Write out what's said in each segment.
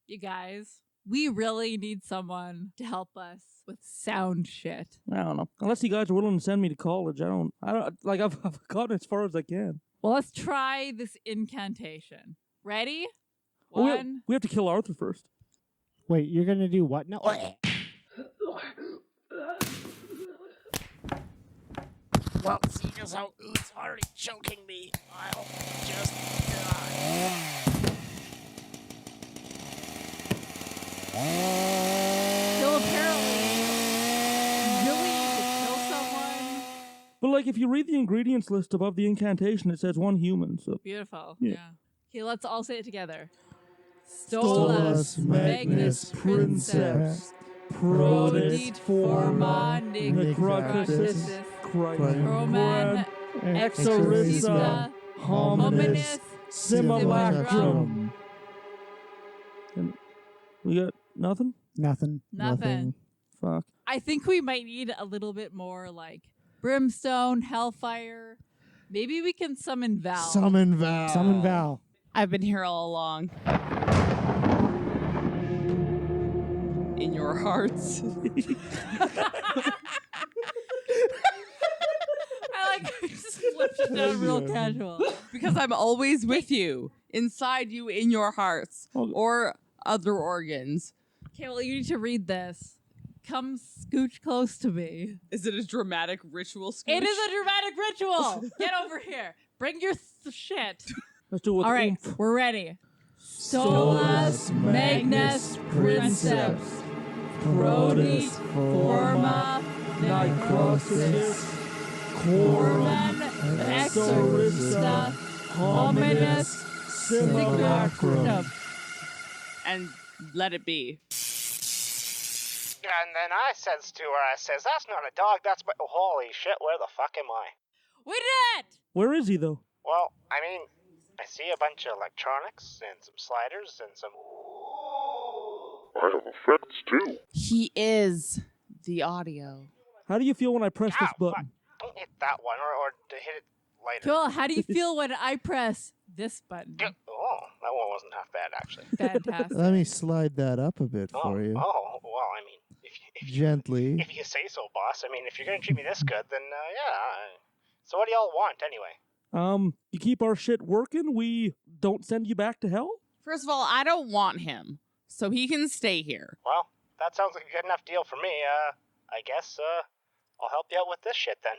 You guys, we really need someone to help us with sound shit. I don't know. Unless you guys are willing to send me to college, I've gotten as far as I can. Well, let's try this incantation. Ready? Well, we have to kill Arthur first. Wait, you're gonna do what now? Well, seeing as how it's already choking me, I'll just die. So apparently, you really need to kill someone. But like, if you read the ingredients list above the incantation, it says 1 human. So Beautiful. Yeah. Okay, let's all say it together. Stolus Magnus Princeps Prodit Forma Necrocasis Roman Exorcista Hominis Simulacrum. we got nothing? Nothing. Fuck. I think we might need a little bit more like brimstone, hellfire. Maybe we can summon Val. Summon Val. I've been here all along. In your hearts. I like I just flipped it down real casual. Because I'm always with you. Inside you, in your hearts. Or other organs. Okay, well, you need to read this. Come scooch close to me. Is it a dramatic ritual scooch? It is a dramatic ritual. Get over here. Bring your shit. Let's do it with All right, oomph. we're ready. Solus Magnus Princeps Prodit Forma Necrosis Corman Exorcista Hominis Simulacrum. And let it be. And then I says to her, that's not a dog, that's my... Holy shit, where the fuck am I? We did it! Where is he, though? Well, I mean, I see a bunch of electronics and some sliders and some... I have effects too. He is the audio. How do you feel when I press this button? Don't hit that one, or to hit it later. Cool, how do you feel when I press this button? Oh, that one wasn't half bad, actually. Fantastic. Let me slide that up a bit for you. Oh, well, I mean, if Gently. If you say so, boss. I mean, if you're going to treat me this good, then, So what do y'all want, anyway? You keep our shit working, we don't send you back to hell? First of all, I don't want him. So he can stay here. Well, that sounds like a good enough deal for me. I guess, I'll help you out with this shit, then.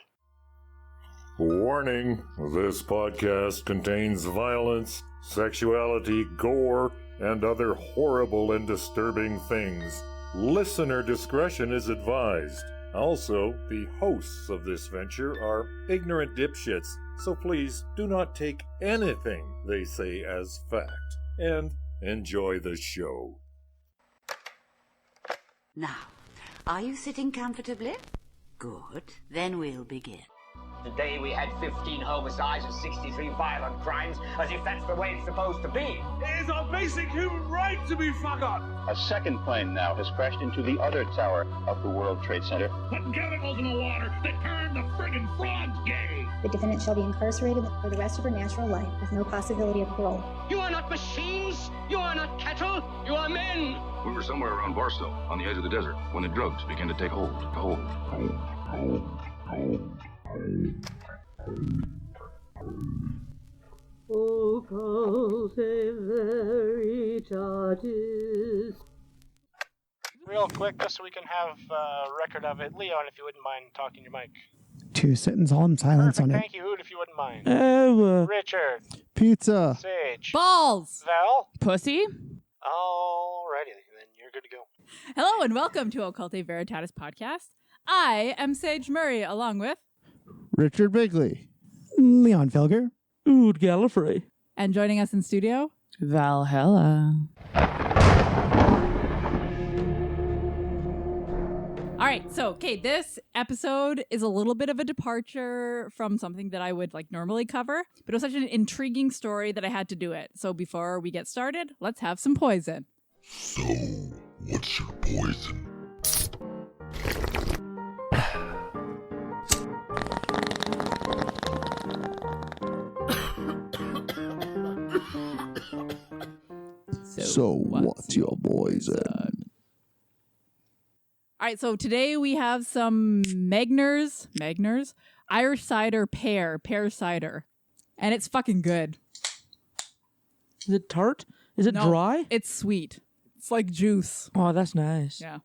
Warning, this podcast contains violence, sexuality, gore, and other horrible and disturbing things. Listener discretion is advised. Also, the hosts of this venture are ignorant dipshits, so please do not take anything they say as fact. And enjoy the show. Now, are you sitting comfortably? Good. Then we'll begin. Today we had 15 homicides and 63 violent crimes, as if that's the way it's supposed to be. It is our basic human right to be fucked up. A second plane now has crashed into the other tower of the World Trade Center. Putting chemicals in the water that turn the friggin' frogs gay. The defendant shall be incarcerated for the rest of her natural life with no possibility of parole. You are not machines. You are not cattle. You are men. We were somewhere around Barstow, on the edge of the desert, when the drugs began to take hold. Occultae Veritatis. Real quick, just so we can have a record of it. Leon, if you wouldn't mind talking your mic. 2 sit in solemn silence on it. Thank you, Hoot, if you wouldn't mind. Richard. Pizza. Sage. Balls. Val. Pussy. Alrighty, then you're good to go. Hello and welcome to Occultae Veritatis podcast. I am Sage Murray, along with Richard Bigley. Leon Felger. Ood Gallifrey. And joining us in studio, Valhalla. All right, so, this episode is a little bit of a departure from something that I would normally cover, but it was such an intriguing story that I had to do it. So before we get started, let's have some poison. So, what's your poison? So what's your poison? All right, so today we have some Magners, Irish cider pear cider. And it's fucking good. Is it tart? Is it dry? It's sweet. It's like juice. Oh, that's nice. Yeah.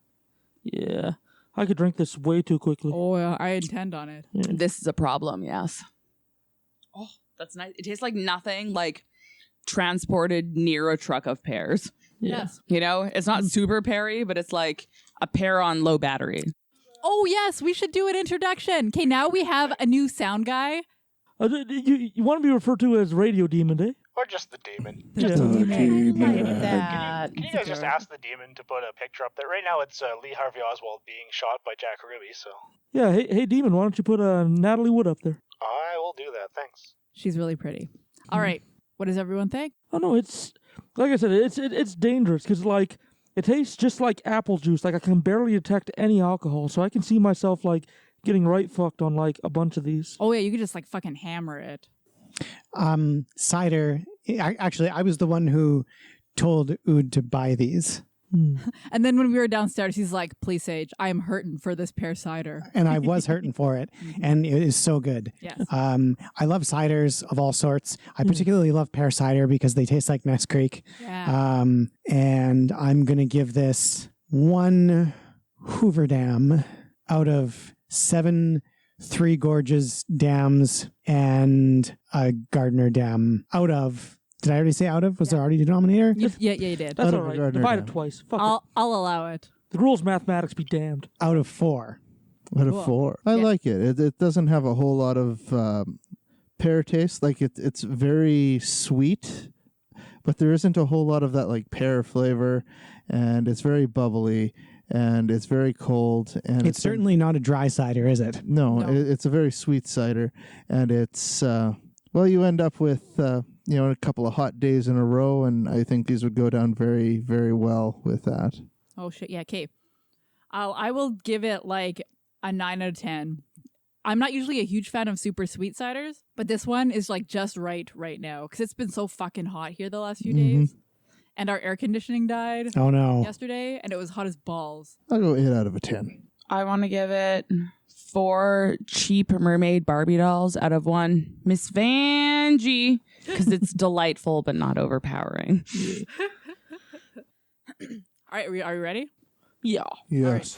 Yeah. I could drink this way too quickly. Oh, yeah, I intend on it. Yeah. This is a problem, yes. Oh, that's nice. It tastes like nothing like transported near a truck of pears. Yes. You know, it's not super peary, but it's like a pear on low battery. Oh, yes, we should do an introduction. Okay, now we have a new sound guy. You want to be referred to as Radio Demon, eh? Or just the demon. Just the demon. Can you guys just ask the demon to put a picture up there? Right now it's Lee Harvey Oswald being shot by Jack Ruby, so... Yeah, hey, Demon, why don't you put Natalie Wood up there? I will do that, thanks. She's really pretty. All right, what does everyone think? Oh, no, it's... Like I said, it's dangerous, because, like, it tastes just like apple juice. Like, I can barely detect any alcohol, so I can see myself, like, getting right fucked on, like, a bunch of these. Oh, yeah, you could just, like, fucking hammer it. Cider. Actually, I was the one who told Ood to buy these. And then when we were downstairs, he's like, please, Sage, I am hurting for this pear cider. And I was hurting for it. And it is so good. Yes. I love ciders of all sorts. I particularly love pear cider because they taste like Nest Creek. Yeah. And I'm going to give this 1 Hoover Dam out of 7 Three Gorges dams and a Gardner dam out of... Did I already say out of? Was there already a denominator? Yeah, you did. That's all right. Divide it twice. Fuck it. I'll allow it. The rules of mathematics be damned. Out of 4. Out of 4. I like it. It doesn't have a whole lot of pear taste. Like it's very sweet, but there isn't a whole lot of that like pear flavor, and it's very bubbly. And it's very cold. And it's certainly not a dry cider, is it? No. It's a very sweet cider. And it's, well, you end up with, a couple of hot days in a row. And I think these would go down very, very well with that. Oh, shit. Yeah, okay. I will give it like a 9 out of 10. I'm not usually a huge fan of super sweet ciders, but this one is like just right now because it's been so fucking hot here the last few days. And our air conditioning died yesterday, and it was hot as balls. I'll go 8 out of 10. I want to give it 4 cheap mermaid Barbie dolls out of 1 Miss Vanjie, because it's delightful but not overpowering. All right, are we ready? Yeah. Yes.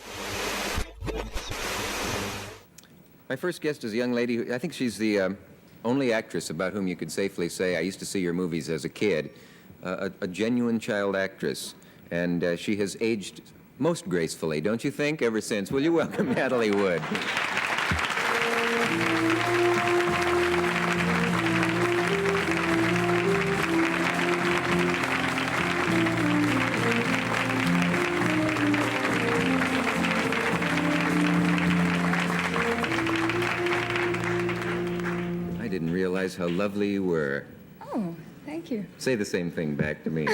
My first guest is a young lady who, I think she's the only actress about whom you could safely say, I used to see your movies as a kid. A genuine child actress, and she has aged most gracefully, don't you think, ever since? Will you welcome Natalie Wood? I didn't realize how lovely you were. Oh, thank you. Say the same thing back to me.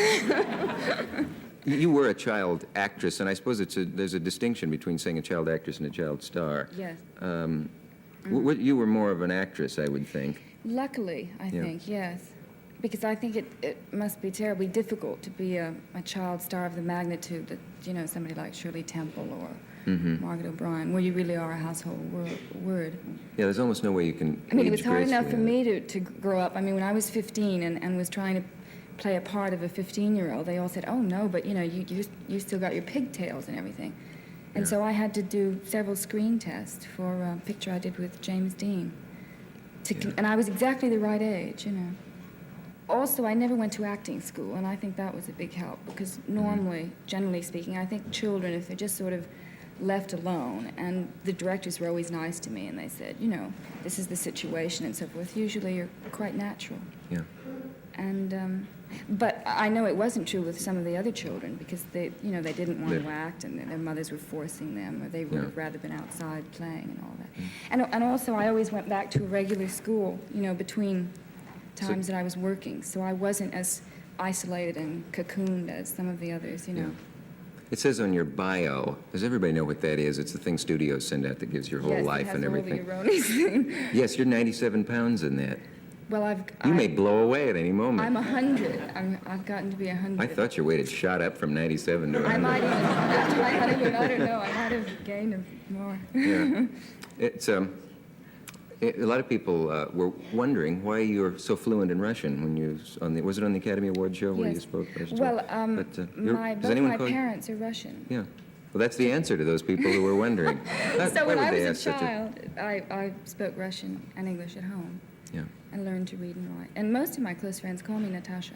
You were a child actress, and I suppose there's a distinction between saying a child actress and a child star. Yes. You were more of an actress, I would think. Luckily, I think, yes. Because I think it must be terribly difficult to be a child star of the magnitude that, somebody like Shirley Temple or Margaret O'Brien, where you really are a household word. Yeah, there's almost no way you can it was hard enough for me to grow up. I mean, when I was 15 and was trying to play a part of a 15-year-old, they all said, oh, no, but, you still got your pigtails and everything. And so I had to do several screen tests for a picture I did with James Dean. And I was exactly the right age, Also, I never went to acting school, and I think that was a big help, because normally, generally speaking, I think children, if they're just sort of left alone, and the directors were always nice to me, and they said, this is the situation and so forth, usually you're quite natural. Yeah. And, but I know it wasn't true with some of the other children, because they didn't want to act, and their mothers were forcing them, or they would have rather been outside playing and all that. And also, I always went back to a regular school, between times that I was working, so I wasn't as isolated and cocooned as some of the others, Yeah. It says on your bio, does everybody know what that is? It's the thing studios send out that gives your whole life and everything. Yes, it has all the erroneous thing. Yes, you're 97 pounds in that. Well, You may blow away at any moment. I'm 100. I've gotten to be 100. I thought your weight had shot up from 97 to 100. I might even, after my honeymoon, I don't know, I might have gained more. Yeah. It's, a lot of people were wondering why you're so fluent in Russian when you, was it on the Academy Award show where you spoke Russian? Well, both my parents are Russian. Yeah. Well, that's the answer to those people who were wondering. So when I was a child, I spoke Russian and English at home. Yeah. I learned to read and write. And most of my close friends call me Natasha.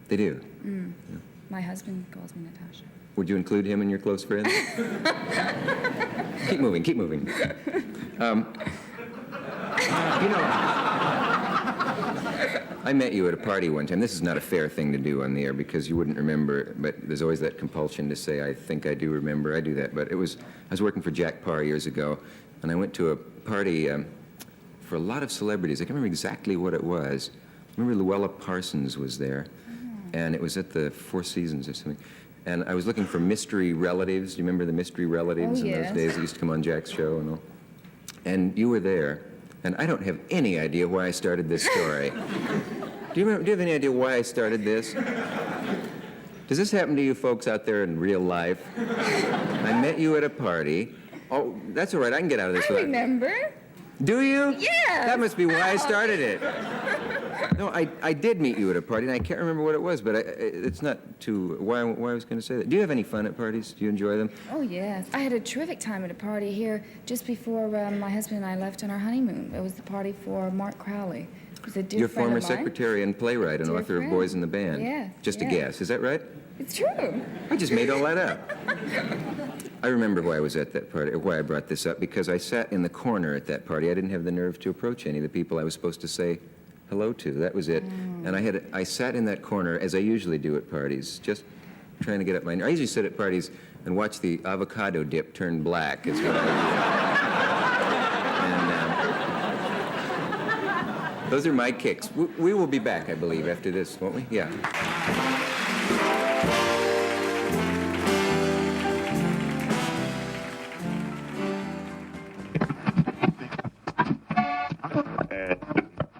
They do? Mm. Yeah. My husband calls me Natasha. Would you include him in your close friends? Keep moving, keep moving. I met you at a party one time. This is not a fair thing to do on the air because you wouldn't remember, but there's always that compulsion to say, I think I do remember. I do that. But I was working for Jack Parr years ago, and I went to a party for a lot of celebrities. I can't remember exactly what it was. I remember Luella Parsons was there, and it was at the Four Seasons or something. And I was looking for mystery relatives. Do you remember the mystery relatives in those days that used to come on Jack's show and all? And you were there, and I don't have any idea why I started this story. Do you have any idea why I started this? Does this happen to you folks out there in real life? I met you at a party. Oh, that's all right. I can get out of this. I remember. Do you? Yeah. That must be why I started it. No, I did meet you at a party, and I can't remember what it was, but it's not too... Why I was going to say that. Do you have any fun at parties? Do you enjoy them? Oh, yes. I had a terrific time at a party here just before my husband and I left on our honeymoon. It was the party for Mark Crowley. It was a dear Your friend former of mine. secretary and playwright and Dear author friend. of Boys in the Band. Yeah. Just a guess. Is that right? It's true. I just made all that up. I remember why I was at that party, or why I brought this up, because I sat in the corner at that party. I didn't have the nerve to approach any of the people I was supposed to say hello to. That was it. And I sat in that corner, as I usually do at parties, just trying to get up my nerve. I usually sit at parties and watch the avocado dip turn black, is what I do. And those are my kicks. We will be back, I believe, after this, won't we? Yeah.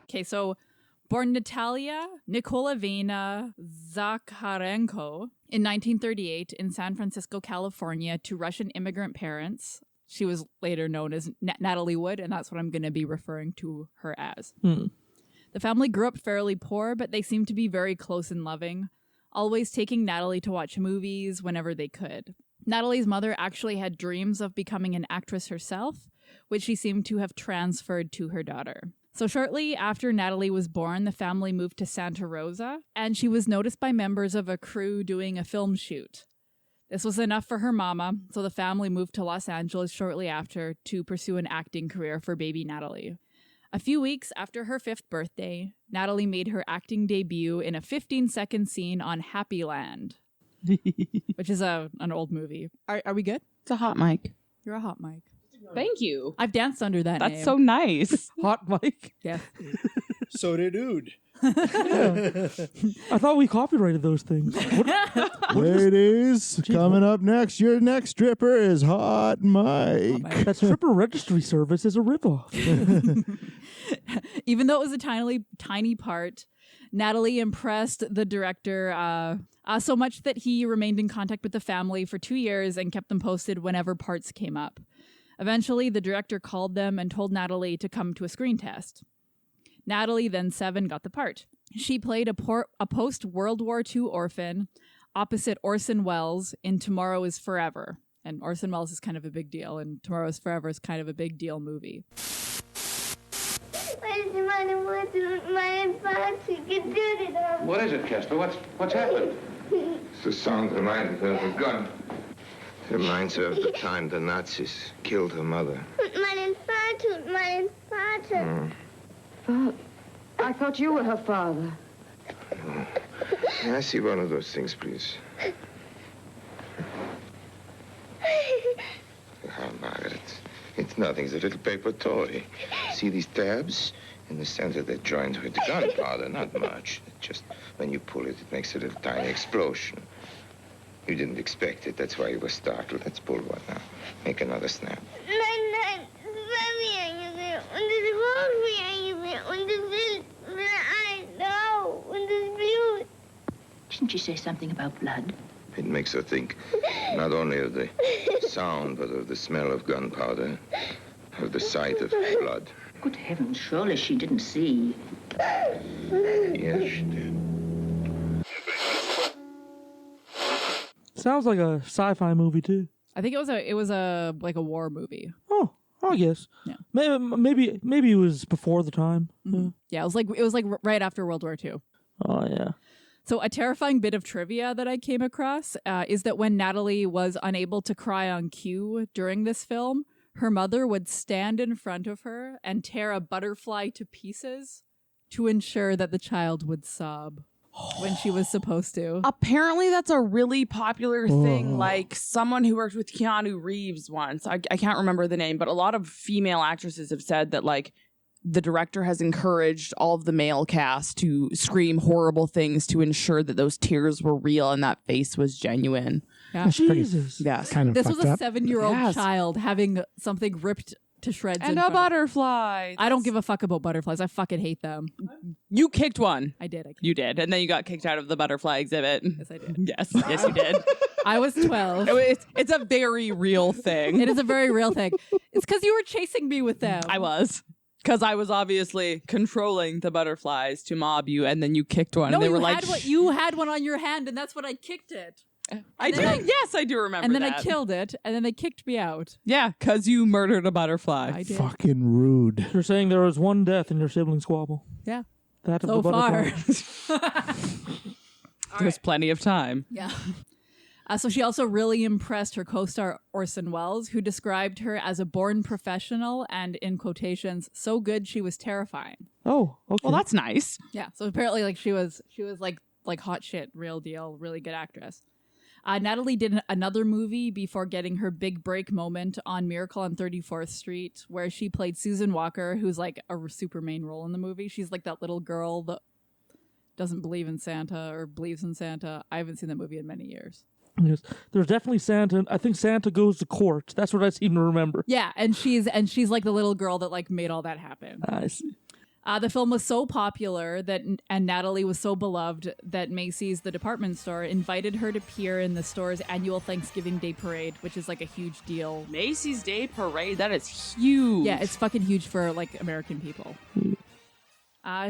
Okay, so born Natalia Nikolaevna Zakharenko in 1938 in San Francisco, California, to Russian immigrant parents. She was later known as Natalie Wood, and that's what I'm going to be referring to her as. The family grew up fairly poor, but they seemed to be very close and loving, always taking Natalie to watch movies whenever they could. Natalie's mother actually had dreams of becoming an actress herself, which she seemed to have transferred to her daughter. So shortly after Natalie was born, the family moved to Santa Rosa, and she was noticed by members of a crew doing a film shoot. This was enough for her mama, so the family moved to Los Angeles shortly after to pursue an acting career for baby Natalie. A few weeks after her 5th birthday, Natalie made her acting debut in a 15-second scene on Happy Land, which is an old movie. Are we good? It's a hot mic. You're a hot mic. Thank you. I've danced under that name. That's so nice. Hot mic. Yeah. So did Ood. I thought we copyrighted those things. Ladies, coming up next, your next stripper is Hot Mike. That stripper registry service is a ripoff. Even though it was a tiny part, Natalie impressed the director so much that he remained in contact with the family for 2 years and kept them posted whenever parts came up. Eventually, the director called them and told Natalie to come to a screen test. Natalie, then 7, got the part. She played a post-World War II orphan opposite Orson Welles in Tomorrow is Forever. And Orson Welles is kind of a big deal, and Tomorrow is Forever is kind of a big deal movie. What is it, Casper? What's happened? It's the sound reminded her of a gun. It reminds her of the time the Nazis killed her mother. I thought you were her father. Can I see one of those things, please? Margaret, it's nothing. It's a little paper toy. See these tabs? In the center, they're joined with gunpowder. Not much. Just when you pull it, it makes a little tiny explosion. You didn't expect it. That's why you were startled. Let's pull one now. Make another snap. Didn't she say something about blood? It makes her think not only of the sound, but of the smell of gunpowder, of the sight of blood. Good heavens, surely she didn't see. Yes, she did. Sounds like a sci-fi movie too. I think it was a like a war movie. Oh, I guess. Yeah. Maybe it was before the time. Mm-hmm. Yeah, it was like right after World War II. Oh yeah. So a terrifying bit of trivia that I came across is that when Natalie was unable to cry on cue during this film, her mother would stand in front of her and tear a butterfly to pieces to ensure that the child would sob when she was supposed to. Apparently that's a really popular thing. Like someone who worked with Keanu Reeves once, I can't remember the name, but a lot of female actresses have said that like the director has encouraged all of the male cast to scream horrible things to ensure that those tears were real and that face was genuine. Yeah. Jesus. Yes. Kind of This was fucked a up. 7-year-old Yes. child having something ripped to shreds. And in a front of- butterfly. I don't give a fuck about butterflies. I fucking hate them. You kicked one. I did. You did. And then you got kicked out of the butterfly exhibit. Yes, I did. Yes. Yes, you did. I was 12. It's a very real thing. It is a very real thing. It's because you were chasing me with them. I was. Because I was obviously controlling the butterflies to mob you, and then you kicked one. No, and they you were like, you had one on your hand, and that's when I kicked it. I do. Yes, I do remember And then that. I killed it, and then they kicked me out. Yeah, because you murdered a butterfly. I did. Fucking rude. You're saying there was one death in your sibling squabble. Yeah. That of So the far. butterfly. There's plenty of time. Yeah. So she also really impressed her co-star Orson Welles, who described her as a born professional and, in quotations, so good she was terrifying. Oh, okay. Well, that's nice. Yeah. So apparently, like she was like hot shit, real deal, really good actress. Natalie did another movie before getting her big break moment on Miracle on 34th Street, where she played Susan Walker, who's like a super main role in the movie. She's like that little girl that doesn't believe in Santa or believes in Santa. I haven't seen that movie in many years. Yes. There's definitely Santa. I think Santa goes to court. That's what I seem to remember. Yeah, and she's like the little girl that like made all that happen. I see. The film was so popular and Natalie was so beloved that Macy's, the department store, invited her to appear in the store's annual Thanksgiving Day parade, which is like a huge deal. Macy's Day Parade, that is huge. Yeah, it's fucking huge for like American people.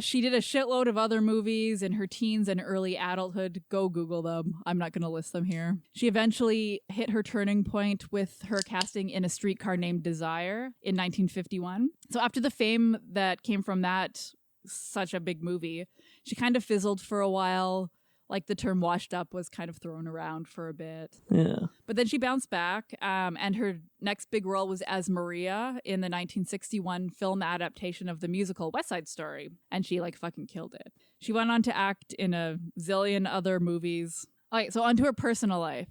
She did a shitload of other movies in her teens and early adulthood. Go Google them. I'm not going to list them here. She eventually hit her turning point with her casting in A Streetcar Named Desire in 1951. So after the fame that came from that, such a big movie, she kind of fizzled for a while. Like the term washed up was kind of thrown around for a bit. Yeah. But then she bounced back, and her next big role was as Maria in the 1961 film adaptation of the musical West Side Story, and she like fucking killed it. She went on to act in a zillion other movies. All right, so on to her personal life.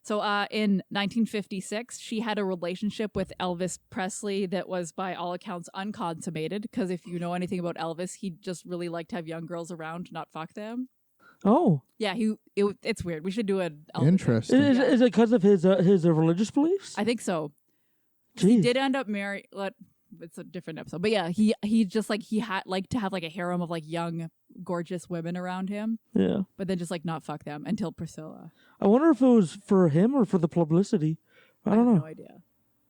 So in 1956, she had a relationship with Elvis Presley that was by all accounts unconsummated, because if you know anything about Elvis, he just really liked to have young girls around, not fuck them. Oh. Yeah, it's weird. We should do an Elvis. Interesting. Is it because of his religious beliefs? I think so. Jeez. He did end up married. It's a different episode, but yeah, he just like he had like to have like a harem of like young, gorgeous women around him. Yeah. But then just like not fuck them until Priscilla. I wonder if it was for him or for the publicity. I don't know. No idea.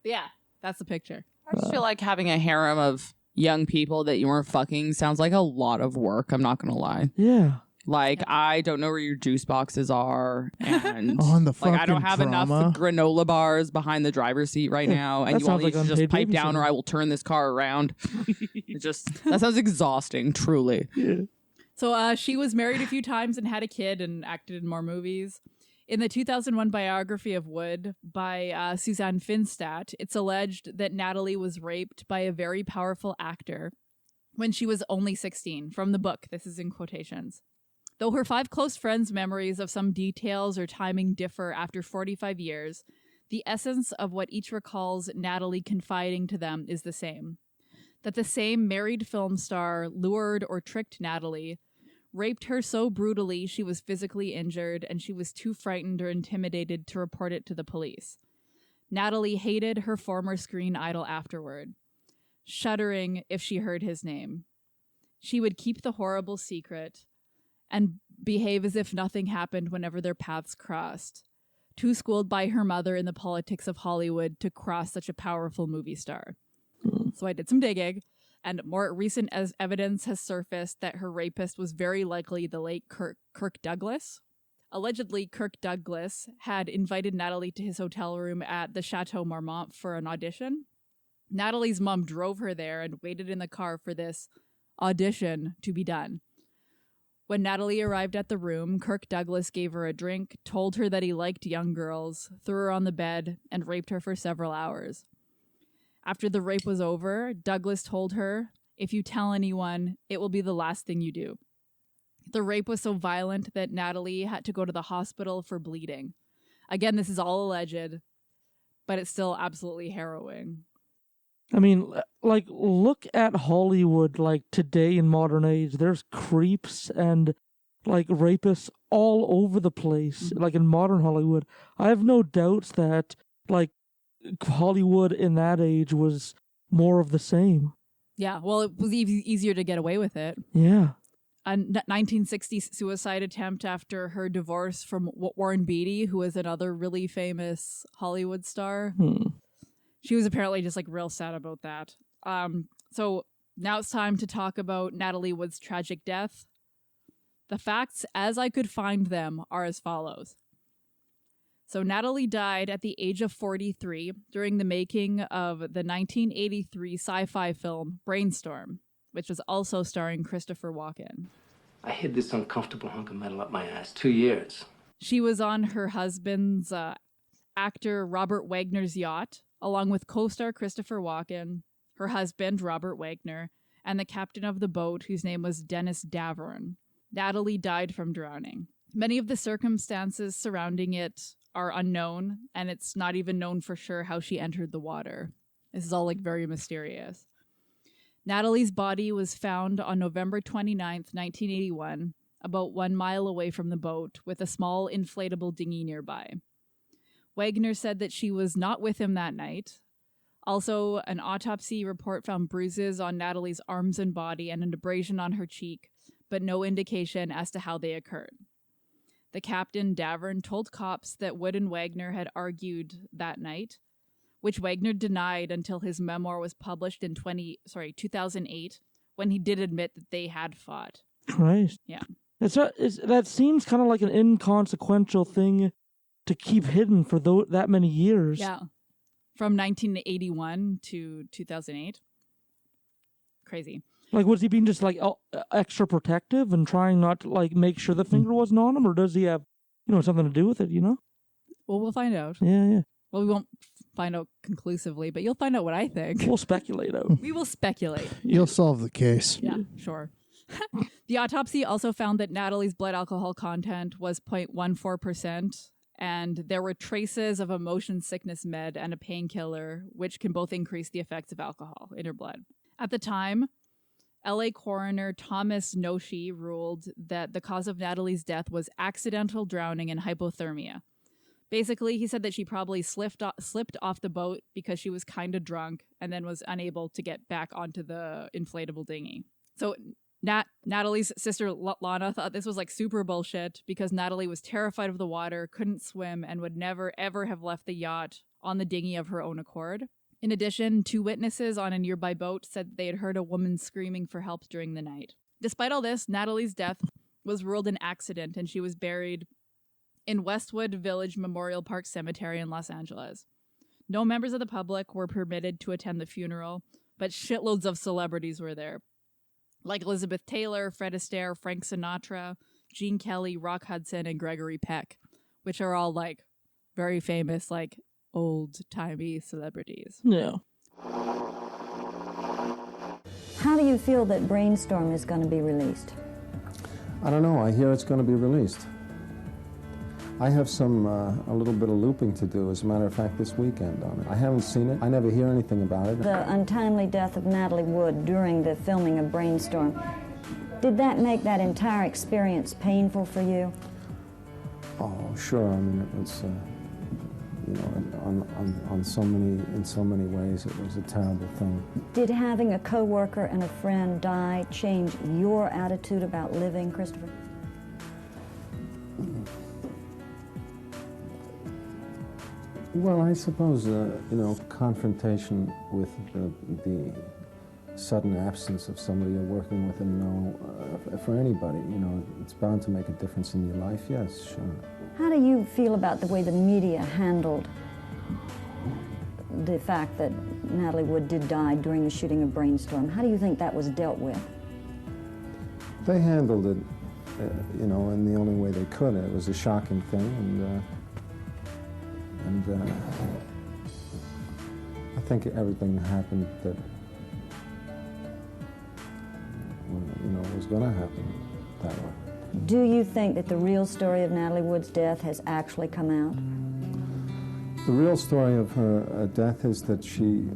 But yeah, that's the picture. I just feel like having a harem of young people that you weren't fucking sounds like a lot of work. I'm not gonna lie. Yeah. Like, I don't know where your juice boxes are, and On the like I don't fucking have drama. enough granola bars behind the driver's seat right now, and that you want sounds me like to just unpaid pipe down, babysitting. or I will turn this car around. That sounds exhausting, truly. Yeah. So she was married a few times and had a kid and acted in more movies. In the 2001 biography of Wood by Suzanne Finstadt, it's alleged that Natalie was raped by a very powerful actor when she was only 16. From the book, this is in quotations. Though her 5 close friends' memories of some details or timing differ after 45 years, the essence of what each recalls Natalie confiding to them is the same. That the same married film star lured or tricked Natalie, raped her so brutally she was physically injured and she was too frightened or intimidated to report it to the police. Natalie hated her former screen idol afterward, shuddering if she heard his name. She would keep the horrible secret and behave as if nothing happened whenever their paths crossed. Too schooled by her mother in the politics of Hollywood to cross such a powerful movie star. So I did some digging, and more recent evidence has surfaced that her rapist was very likely the late Kirk Douglas. Allegedly, Kirk Douglas had invited Natalie to his hotel room at the Chateau Marmont for an audition. Natalie's mom drove her there and waited in the car for this audition to be done. When Natalie arrived at the room, Kirk Douglas gave her a drink, told her that he liked young girls, threw her on the bed, and raped her for several hours. After the rape was over, Douglas told her, "If you tell anyone, it will be the last thing you do." The rape was so violent that Natalie had to go to the hospital for bleeding. Again, this is all alleged, but it's still absolutely harrowing. I mean, like, look at Hollywood, like, today in modern age. There's creeps and, like, rapists all over the place, like, in modern Hollywood. I have no doubts that, like, Hollywood in that age was more of the same. Yeah, well, it was easier to get away with it. Yeah. A 1960 suicide attempt after her divorce from Warren Beatty, who was another really famous Hollywood star. She was apparently just like real sad about that. So now it's time to talk about Natalie Wood's tragic death. The facts, as I could find them, are as follows. So Natalie died at the age of 43 during the making of the 1983 sci-fi film Brainstorm, which was also starring Christopher Walken. I hid this uncomfortable hunk of metal up my ass 2 years. She was on her husband's actor Robert Wagner's yacht, along with co-star Christopher Walken, her husband Robert Wagner, and the captain of the boat, whose name was Dennis Davern. Natalie died from drowning. Many of the circumstances surrounding it are unknown, and it's not even known for sure how she entered the water. This is all like very mysterious. Natalie's body was found on November 29th, 1981, about 1 mile away from the boat, with a small inflatable dinghy nearby. Wagner said that she was not with him that night. Also, an autopsy report found bruises on Natalie's arms and body and an abrasion on her cheek, but no indication as to how they occurred. The captain, Davern, told cops that Wood and Wagner had argued that night, which Wagner denied until his memoir was published in 2008, when he did admit that they had fought. Christ. Yeah. That seems kind of like an inconsequential thing to keep hidden for that many years. Yeah. From 1981 to 2008. Crazy. Like, was he being just, like, extra protective and trying not to, like, make sure the finger wasn't on him? Or does he have, something to do with it, Well, we'll find out. Yeah. Well, we won't find out conclusively, but you'll find out what I think. We'll speculate out. We will speculate. You'll solve the case. Yeah, sure. The autopsy also found that Natalie's blood alcohol content was 0.14%, and there were traces of a motion sickness med and a painkiller, which can both increase the effects of alcohol in her blood. At the time, LA coroner Thomas Noshi ruled that the cause of Natalie's death was accidental drowning and hypothermia. Basically, he said that she probably slipped off the boat because she was kind of drunk and then was unable to get back onto the inflatable dinghy. So Natalie's sister Lana thought this was like super bullshit because Natalie was terrified of the water, couldn't swim, and would never ever have left the yacht on the dinghy of her own accord. In addition, 2 witnesses on a nearby boat said they had heard a woman screaming for help during the night. Despite all this, Natalie's death was ruled an accident and she was buried in Westwood Village Memorial Park Cemetery in Los Angeles. No members of the public were permitted to attend the funeral, but shitloads of celebrities were there. Like Elizabeth Taylor, Fred Astaire, Frank Sinatra, Gene Kelly, Rock Hudson, and Gregory Peck, which are all like very famous, like old-timey celebrities. Yeah. How do you feel that Brainstorm is going to be released? I don't know. I hear it's going to be released. I have a little bit of looping to do, as a matter of fact, this weekend on it. I haven't seen it. I never hear anything about it. The untimely death of Natalie Wood during the filming of Brainstorm, did that make that entire experience painful for you? Oh, sure. I mean, it was, in so many ways, it was a terrible thing. Did having a coworker and a friend die change your attitude about living, Christopher? Well, I suppose, confrontation with the sudden absence of somebody you're working with and for anybody, it's bound to make a difference in your life. Yes, sure. How do you feel about the way the media handled the fact that Natalie Wood did die during the shooting of Brainstorm? How do you think that was dealt with? They handled it, in the only way they could. It was a shocking thing, and I think everything happened that was going to happen that way. Do you think that the real story of Natalie Wood's death has actually come out? The real story of her death is that she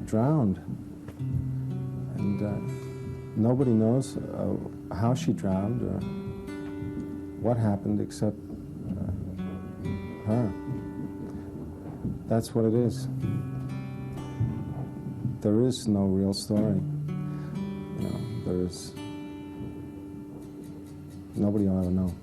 drowned, and nobody knows how she drowned or what happened except her. That's what it is. There is no real story. Nobody will ever know.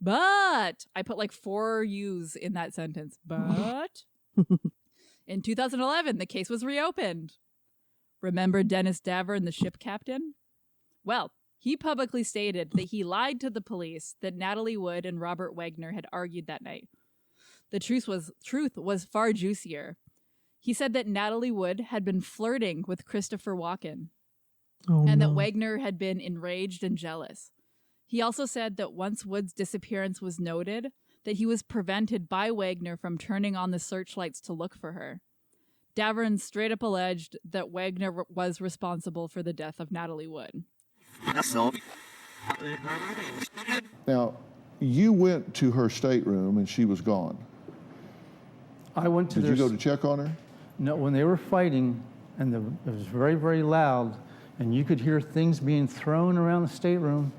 But I put like 4 U's in that sentence. But in 2011, the case was reopened. Remember Dennis Davern, the ship captain? Well, he publicly stated that he lied to the police that Natalie Wood and Robert Wagner had argued that night. The truth was far juicier. He said that Natalie Wood had been flirting with Christopher Walken, that Wagner had been enraged and jealous. He also said that once Wood's disappearance was noted, that he was prevented by Wagner from turning on the searchlights to look for her. Davern straight up alleged that Wagner was responsible for the death of Natalie Wood. Now, you went to her stateroom and she was gone. I went to Did you go to check on her? No, when they were fighting, and it was very, very loud, and you could hear things being thrown around the stateroom.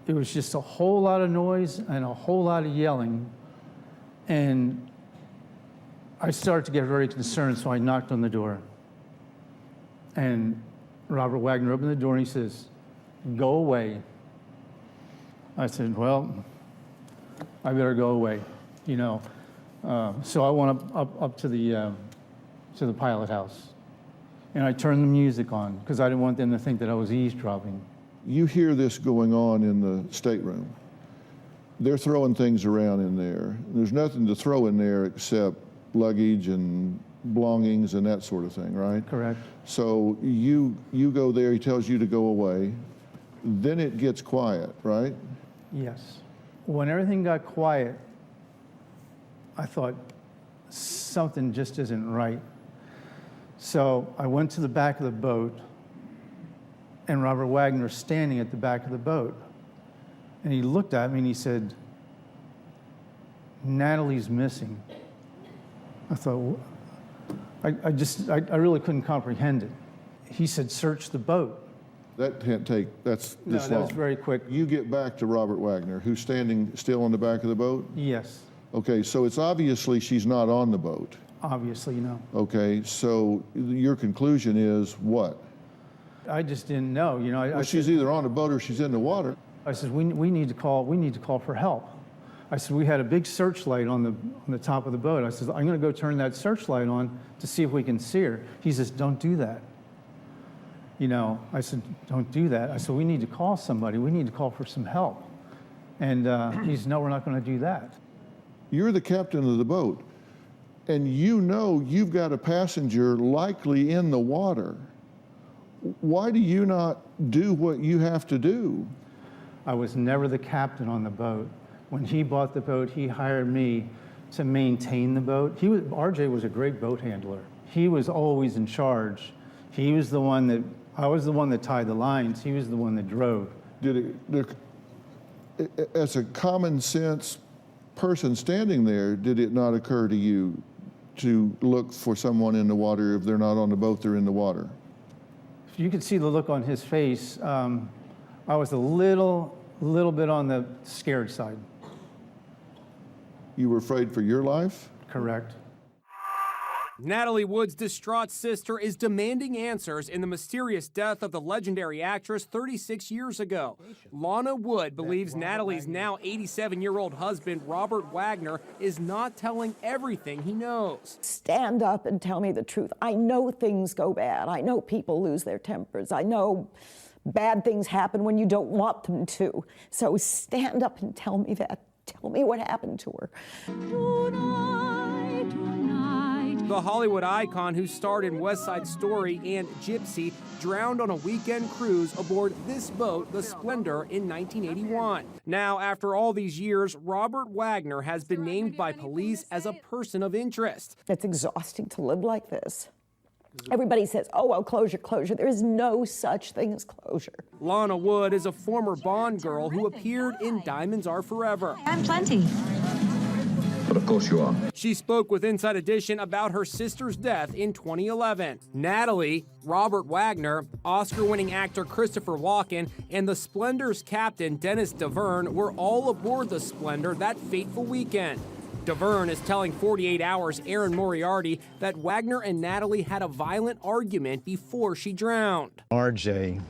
It was just a whole lot of noise and a whole lot of yelling. And I started to get very concerned, so I knocked on the door. And Robert Wagner opened the door and he says, "Go away." I said, "Well, I better go away," So I went up to the pilot house, and I turned the music on because I didn't want them to think that I was eavesdropping. You hear this going on in the stateroom. They're throwing things around in there. There's nothing to throw in there except luggage and belongings and that sort of thing, right? Correct. So you go there, he tells you to go away. Then it gets quiet, right? Yes. When everything got quiet, I thought something just isn't right. So I went to the back of the boat, and Robert Wagner's standing at the back of the boat. And he looked at me and he said, "Natalie's missing." I thought, I really couldn't comprehend it. He said, "Search the boat." That can't take, that's this long. No, that was very quick. You get back to Robert Wagner, who's standing still on the back of the boat? Yes. Okay, so it's obviously she's not on the boat. Obviously, no. Okay, so your conclusion is what? I just didn't know, Well, she's either on a boat or she's in the water. I said, we need to call for help. I said, we had a big searchlight on the top of the boat. I said, I'm going to go turn that searchlight on to see if we can see her. He says, "Don't do that." I said, "Don't do that." I said, "We need to call somebody. We need to call for some help." And he said, "No, we're not going to do that." You're the captain of the boat, and you've got a passenger likely in the water. Why do you not do what you have to do? I was never the captain on the boat. When he bought the boat, he hired me to maintain the boat. RJ was a great boat handler. He was always in charge. He was the one that, I was the one that tied the lines. He was the one that drove. As a common sense person standing there, did it not occur to you to look for someone in the water? If they're not on the boat, they're in the water. You could see the look on his face. I was a little bit on the scared side. You were afraid for your life? Correct. Natalie Wood's distraught sister is demanding answers in the mysterious death of the legendary actress 36 years ago. Lana Wood believes Natalie's now 87-year-old husband, Robert Wagner, is not telling everything he knows. Stand up and tell me the truth. I know things go bad. I know people lose their tempers. I know bad things happen when you don't want them to. So stand up and tell me that. Tell me what happened to her. The Hollywood icon who starred in West Side Story and Gypsy drowned on a weekend cruise aboard this boat, the Splendour, in 1981. Now, after all these years, Robert Wagner has been named by police as a person of interest. It's exhausting to live like this. Everybody says, oh, well, closure, closure. There is no such thing as closure. Lana Wood is a former Bond girl who appeared in Diamonds Are Forever. I'm plenty. But of course you are. She spoke with Inside Edition about her sister's death in 2011. Natalie, Robert Wagner, Oscar-winning actor Christopher Walken, and the Splendor's captain Dennis Davern were all aboard the Splendour that fateful weekend. Davern is telling 48 Hours' Aaron Moriarty that Wagner and Natalie had a violent argument before she drowned. RJ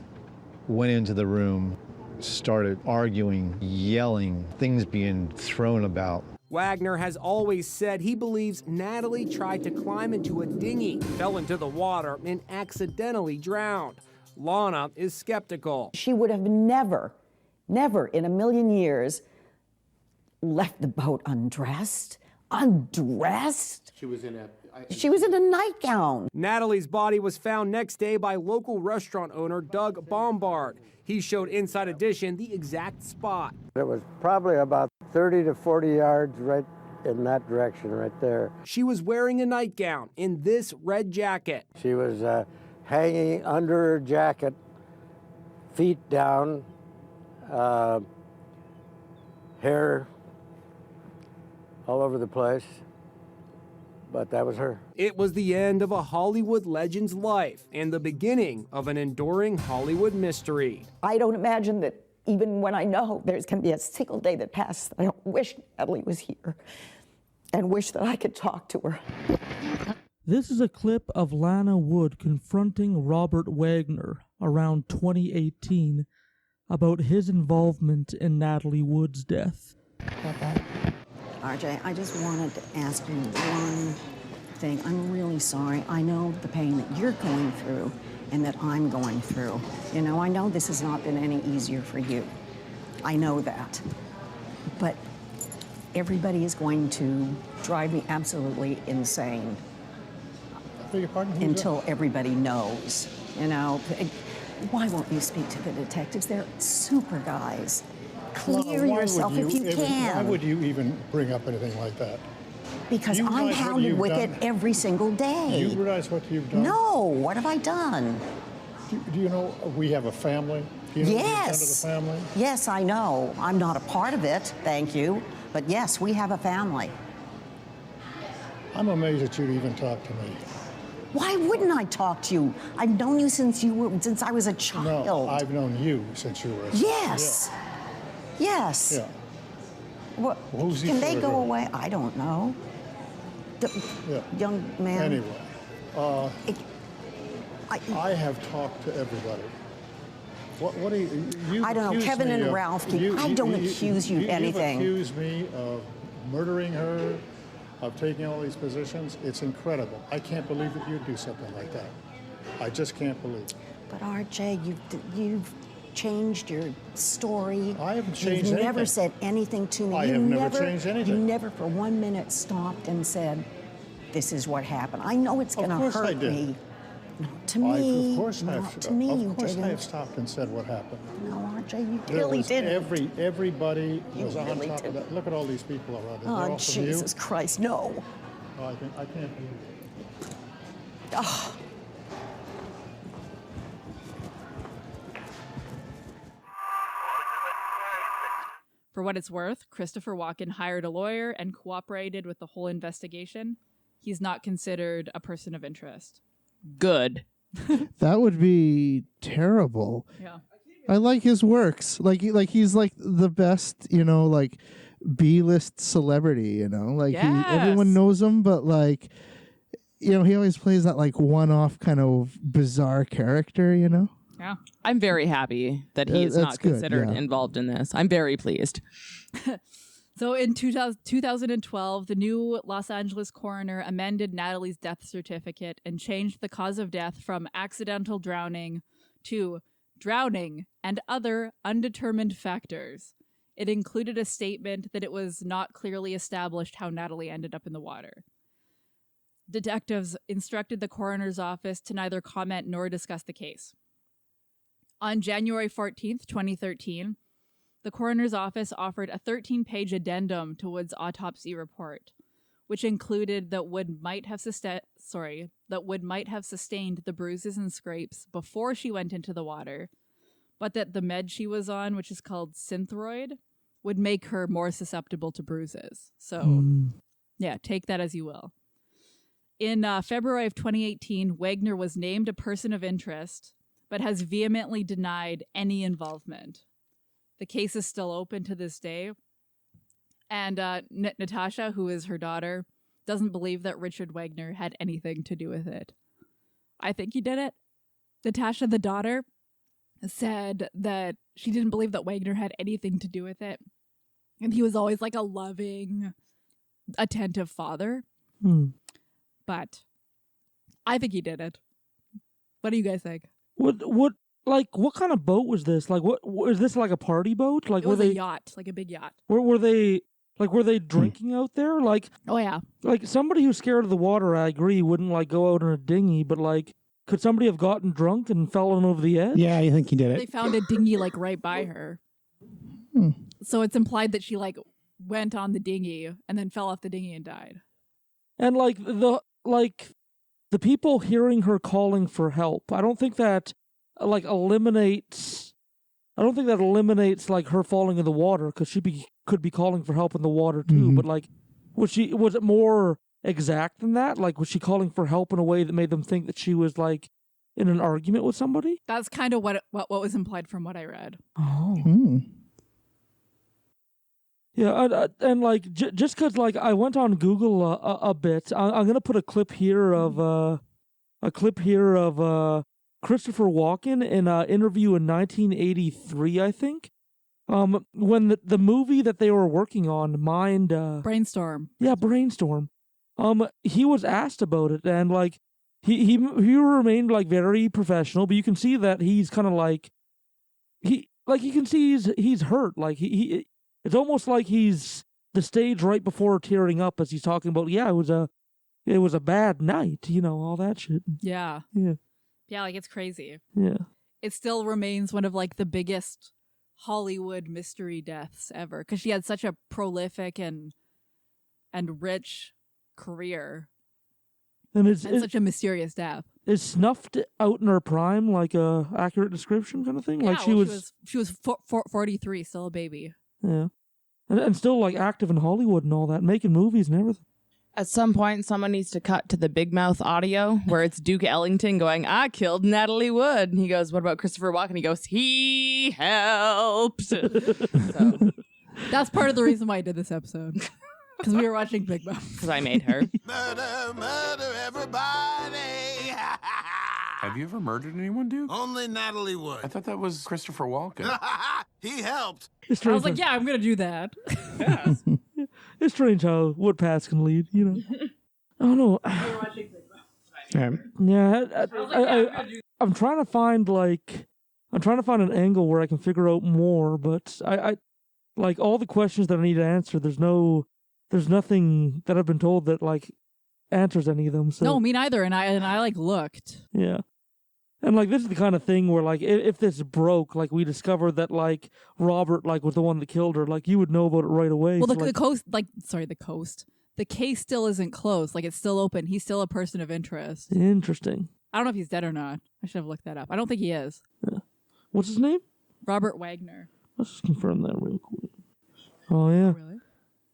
went into the room, started arguing, yelling, things being thrown about. Wagner has always said he believes Natalie tried to climb into a dinghy, fell into the water, and accidentally drowned. Lana is skeptical. She would have never in a million years left the boat undressed. Undressed? She was in a nightgown. Natalie's body was found next day by local restaurant owner Doug Bombard. He showed Inside Edition the exact spot. It was probably about 30 to 40 yards right in that direction right there. She was wearing a nightgown in this red jacket. She was hanging under her jacket, feet down, hair all over the place, but that was her. It was the end of a Hollywood legend's life and the beginning of an enduring Hollywood mystery. I don't imagine that even when I know there's going to be a single day that passes, I don't wish Natalie was here and wish that I could talk to her. This is a clip of Lana Wood confronting Robert Wagner around 2018 about his involvement in Natalie Wood's death. RJ, I just wanted to ask you one thing. I'm really sorry. I know the pain that you're going through and that I'm going through. You know, I know this has not been any easier for you. I know that. But everybody is going to drive me absolutely insane until everybody knows. You know, why won't you speak to the detectives? They're super guys. Clear yourself if you can. Why would you even bring up anything like that? Because I'm hounded with it every single day. Do you realize what you've done? No, what have I done? Do you know we have a family? Do you know what you've done to the family? Yes, I know. I'm not a part of it, thank you. But yes, we have a family. I'm amazed that you'd even talk to me. Why wouldn't I talk to you? I've known you since I was a child. No, I've known you since you were a child. Yes. Yeah. Yes. Yeah. What? Can they go away? I don't know. The young man. Anyway, I have talked to everybody. What do you? I don't know. Kevin and Ralph. I don't accuse you of anything. You accuse me of murdering her, of taking all these positions. It's incredible. I can't believe that you'd do something like that. I just can't believe it. But RJ, you've changed your story. I haven't changed anything. You've never said anything to me. I have never changed anything. You never for 1 minute stopped and said, this is what happened. I know it's going to hurt me. Not to me. Of course not to me. Of course I have stopped and said what happened. No, RJ, you really didn't. Everybody was on top of that. Look at all these people around there. Oh, Jesus Christ, no. Oh, I can't believe it. Oh. For what it's worth, Christopher Walken hired a lawyer and cooperated with the whole investigation. He's not considered a person of interest. Good. That would be terrible. Yeah. I like his works. Like he's like the best, like B-list celebrity, like Yes. everyone knows him, but like he always plays that like one-off kind of bizarre character, Yeah. I'm very happy that he is That's not good, considered yeah. involved in this. I'm very pleased. So in 2012, the new Los Angeles coroner amended Natalie's death certificate and changed the cause of death from accidental drowning to drowning and other undetermined factors. It included a statement that it was not clearly established how Natalie ended up in the water. Detectives instructed the coroner's office to neither comment nor discuss the case. On January 14th, 2013, the coroner's office offered a 13-page addendum to Wood's autopsy report, which included that Wood might have sustained the bruises and scrapes before she went into the water, but that the med she was on, which is called Synthroid, would make her more susceptible to bruises. So, yeah, take that as you will. In February of 2018, Wagner was named a person of interest, but has vehemently denied any involvement. The case is still open to this day. And Natasha, who is her daughter, doesn't believe that Richard Wagner had anything to do with it. I think he did it. Natasha, the daughter, said that she didn't believe that Wagner had anything to do with it. And he was always like a loving, attentive father. But I think he did it. What do you guys think? What kind of boat was this? Like, what was this? Like a party boat? Like, It was a yacht, like a big yacht. Were they drinking out there? Like, oh yeah. Like somebody who's scared of the water, I agree, wouldn't like go out in a dinghy. But like, could somebody have gotten drunk and fallen over the edge? Yeah, I think he did They it. found a dinghy like right by her. So it's implied that she like went on the dinghy and then fell off the dinghy and died. And like the people hearing her calling for help, I don't think that eliminates like her falling in the water, because she could be calling for help in the water too. But like, was it more exact than that? Like, was she calling for help in a way that made them think that she was like in an argument with somebody? That's kind of what was implied from what I read. Oh. Yeah, and like just because like I went on Google a bit, I'm gonna put a clip here of Christopher Walken in an interview in 1983, I think. When the movie that they were working on, Brainstorm. Yeah, Brainstorm. He was asked about it, and like he remained like very professional, but you can see that he's kind of like you can see he's hurt. Like he it's almost like he's the stage right before tearing up as he's talking about. Yeah, it was a bad night, all that shit. Yeah. Yeah. Yeah, like it's crazy. Yeah. It still remains one of like the biggest Hollywood mystery deaths ever, because she had such a prolific and rich career. And it's such a mysterious death. Is snuffed out in her prime like a accurate description kind of thing? Yeah, Like she was 43, still a baby. Yeah. And still like active in Hollywood and all that, making movies and everything. At some point, someone needs to cut to the Big Mouth audio where it's Duke Ellington going, "I killed Natalie Wood." And he goes, "What about Christopher Walken?" He goes, "He helped." So. That's part of the reason why I did this episode. Because we were watching Big Mouth. Because I made her. Murder, everybody. Have you ever murdered anyone, Duke? Only Natalie Wood. I thought that was Christopher Walken. He helped. I was like, yeah, I'm going to do that. It's strange how Woodpaths can lead, Oh no. We were watching Big Mouth. Yeah, I'm trying to find an angle where I can figure out more, but I like all the questions that I need to answer. There's nothing that I've been told that like answers any of them. So No, me neither. And I like looked. yeah, and like this is the kind of thing where like if this broke, like we discovered that like Robert like was the one that killed her, like you would know about it right away. Well, So, the case still isn't closed. Like it's still open. He's still a person of interest. Interesting. I don't know if he's dead or not. I should have looked that up. I don't think he is. Yeah. What's his name? Robert Wagner. Let's just confirm that real quick. Oh yeah. Really?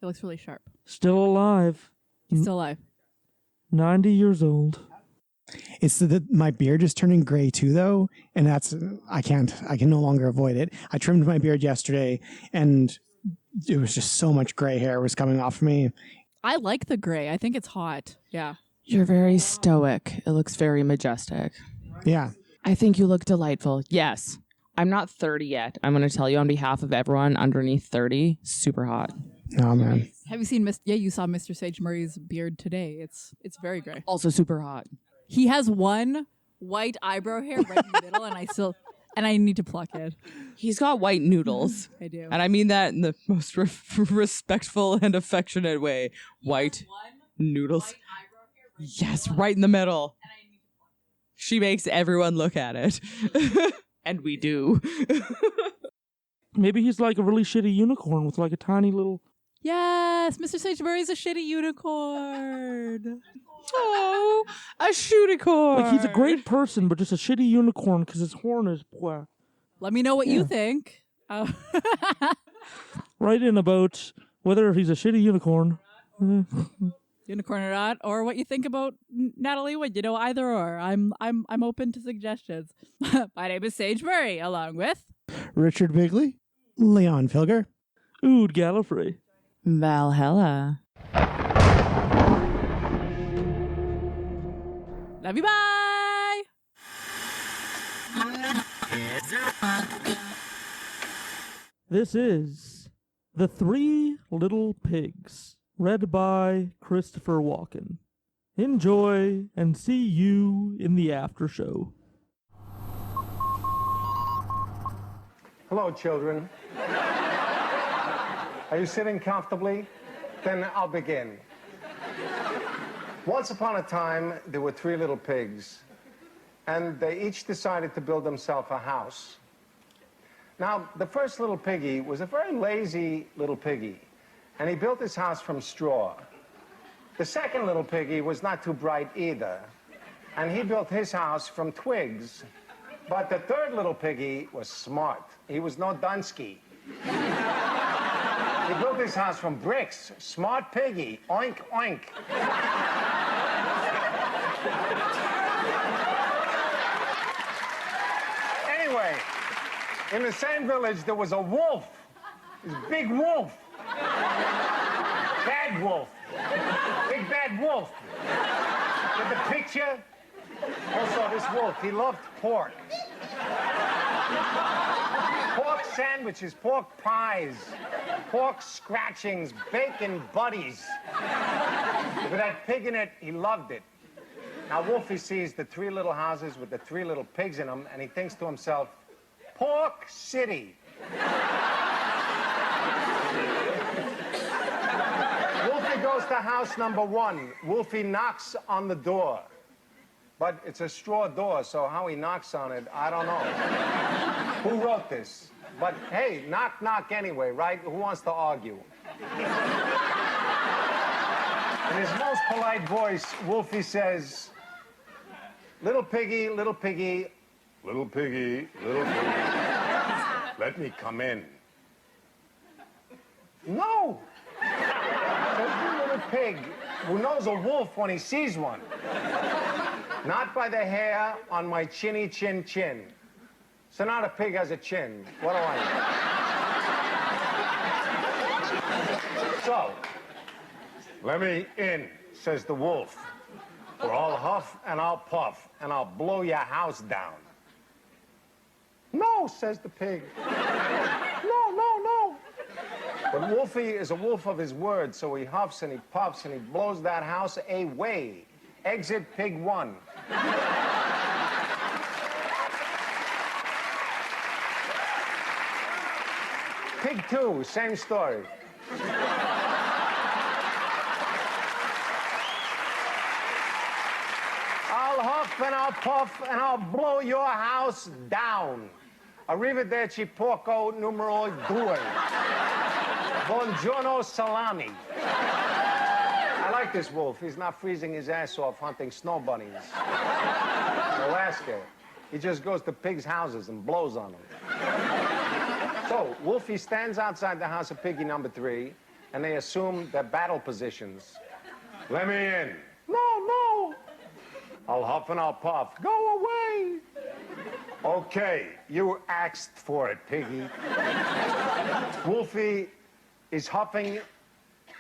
He looks really sharp. Still alive. He's still alive. 90 years old. It's my beard is turning gray too, though, and I can no longer avoid it. I trimmed my beard yesterday, and it was just so much gray hair was coming off me. I like the gray. I think it's hot. Yeah. You're very stoic. It looks very majestic. Yeah. I think you look delightful. Yes. I'm not 30 yet. I'm going to tell you on behalf of everyone underneath 30, super hot. Oh, man. Have you seen you saw Mr. Sage Murray's beard today. It's very gray. Also super hot. He has one white eyebrow hair right in the middle, and I need to pluck it. He's got white noodles. I do. And I mean that in the most respectful and affectionate way. White noodles. Yes, right in the middle. She makes everyone look at it. And we do. Maybe he's like a really shitty unicorn with like a tiny little... Yes, Mr. Sage Murray's a shitty unicorn. Oh, a shooticorn. Like he's a great person, but just a shitty unicorn because his horn is... Let me know what you think. Write in about whether he's a shitty unicorn. Unicorn or not, or what you think about Natalie Wood. Either or. I'm open to suggestions. My name is Sage Murray, along with Richard Bigley, Leon Filger, Ood Gallifrey, Valhalla. Love you, bye! This is The Three Little Pigs, read by Christopher Walken. Enjoy and see you in the after show. Hello, children. Are you sitting comfortably? Then I'll begin. Once upon a time, there were three little pigs, and they each decided to build themselves a house. Now, the first little piggy was a very lazy little piggy, and he built his house from straw. The second little piggy was not too bright either, and he built his house from twigs. But the third little piggy was smart. He was no Dunsky. He built his house from bricks. Smart piggy. Oink, oink. Anyway, in the same village, there was a wolf. This big wolf. Bad wolf. Big bad wolf. Get the picture? Also, this wolf, he loved pork. Pork sandwiches, pork pies, pork scratchings, bacon buddies. If it had pig in it, he loved it. Now, Wolfie sees the three little houses with the three little pigs in them, and he thinks to himself, Pork City. Wolfie goes to house number 1. Wolfie knocks on the door. But it's a straw door, so how he knocks on it, I don't know. Who wrote this? But hey, knock, knock anyway, right? Who wants to argue? In his most polite voice, Wolfie says, Little piggy, little piggy, little piggy, little piggy, let me come in. No! There's a little pig who knows a wolf when he sees one. Not by the hair on my chinny chin chin. So now the pig has a chin. What do I know? So, let me in, says the wolf. Or I'll huff and I'll puff and I'll blow your house down. No, says the pig. No, no, no. But Wolfie is a wolf of his word, so he huffs and he puffs and he blows that house away. Exit pig 1. Pig 2, same story. I'll huff and I'll puff and I'll blow your house down. Arrivederci porco numero 2. Buongiorno salami. I like this wolf. He's not freezing his ass off hunting snow bunnies in Alaska. He just goes to pigs' houses and blows on them. So, Wolfie stands outside the house of piggy number 3, and they assume their battle positions. Let me in. No, no. I'll huff and I'll puff. Go away. Okay, you asked for it, piggy. Wolfie is huffing,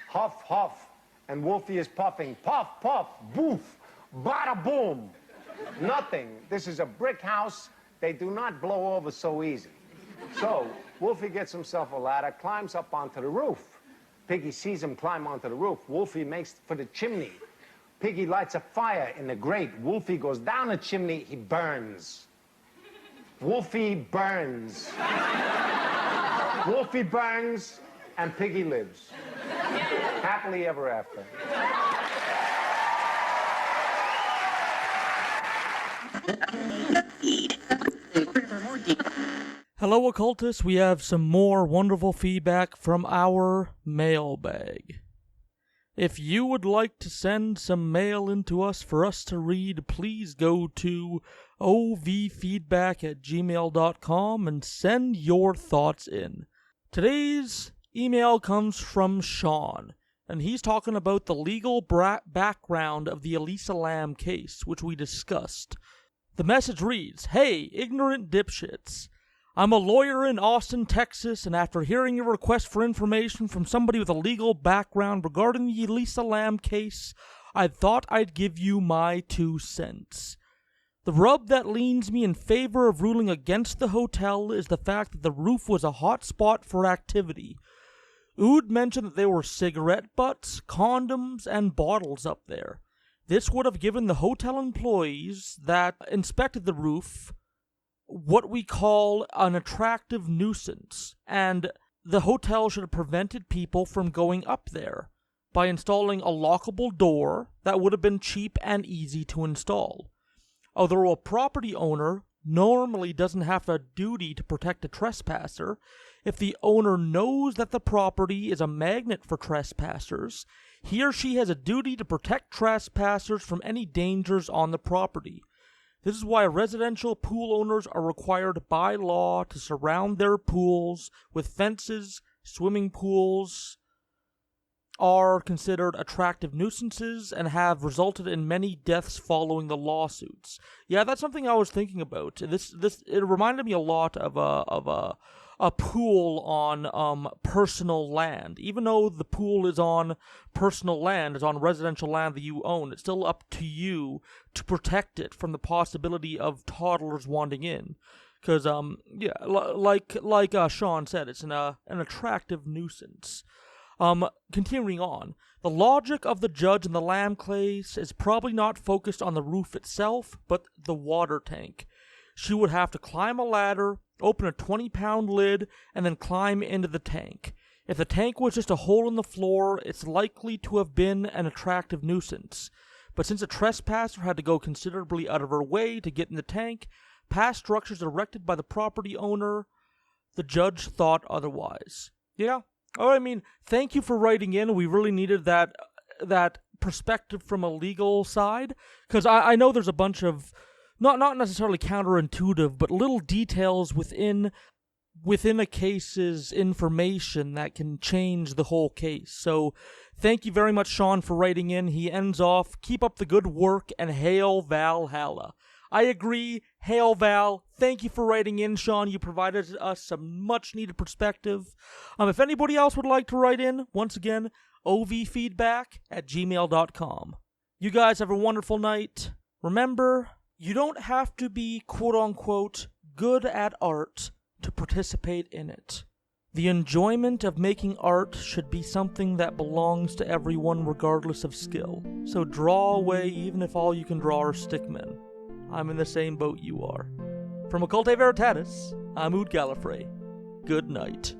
huff, huff, And Wolfie is puffing, puff, puff, boof, bada boom. Nothing. This is a brick house. They do not blow over so easy. So Wolfie gets himself a ladder, climbs up onto the roof. Piggy sees him climb onto the roof. Wolfie makes for the chimney. Piggy lights a fire in the grate. Wolfie goes down the chimney. He burns. Wolfie burns. Wolfie burns, and Piggy lives. Happily ever after. Hello, occultists. We have some more wonderful feedback from our mailbag. If you would like to send some mail in to us for us to read, please go to ovfeedback@gmail.com and send your thoughts in. Today's email comes from Sean, and he's talking about the legal background of the Elisa Lam case, which we discussed. The message reads, "Hey, ignorant dipshits. I'm a lawyer in Austin, Texas, and after hearing your request for information from somebody with a legal background regarding the Elisa Lam case, I thought I'd give you my 2 cents. The rub that leans me in favor of ruling against the hotel is the fact that the roof was a hot spot for activity. Ood mentioned that there were cigarette butts, condoms, and bottles up there. This would have given the hotel employees that inspected the roof what we call an attractive nuisance, and the hotel should have prevented people from going up there by installing a lockable door that would have been cheap and easy to install. Although a property owner normally doesn't have a duty to protect a trespasser, if the owner knows that the property is a magnet for trespassers, he or she has a duty to protect trespassers from any dangers on the property. This is why residential pool owners are required by law to surround their pools with fences. Swimming pools are considered attractive nuisances and have resulted in many deaths following the lawsuits." Yeah, that's something I was thinking about. It reminded me a lot of a pool on personal land. Even though the pool is on personal land, is on residential land that you own, it's still up to you to protect it from the possibility of toddlers wanting in. Because, like Sean said, it's an attractive nuisance. Continuing on, the logic of the judge in the Lam case is probably not focused on the roof itself, but the water tank. She would have to climb a ladder, open a 20-pound lid, and then climb into the tank. If the tank was just a hole in the floor, it's likely to have been an attractive nuisance. But since a trespasser had to go considerably out of her way to get in the tank, past structures erected by the property owner, the judge thought otherwise. Yeah. Oh, I mean, thank you for writing in. We really needed that perspective from a legal side, because I know there's a bunch of not necessarily counterintuitive, but little details within a case's information that can change the whole case. So thank you very much, Sean, for writing in. He ends off, "Keep up the good work and hail Valhalla." I agree. Hail Val. Thank you for writing in, Sean. You provided us some much-needed perspective. If anybody else would like to write in, once again, ovfeedback@gmail.com. You guys have a wonderful night. Remember, you don't have to be, quote-unquote, good at art to participate in it. The enjoyment of making art should be something that belongs to everyone regardless of skill. So draw away even if all you can draw are stickmen. I'm in the same boat you are. From Occultae Veritatis, I'm Ood Gallifrey. Good night.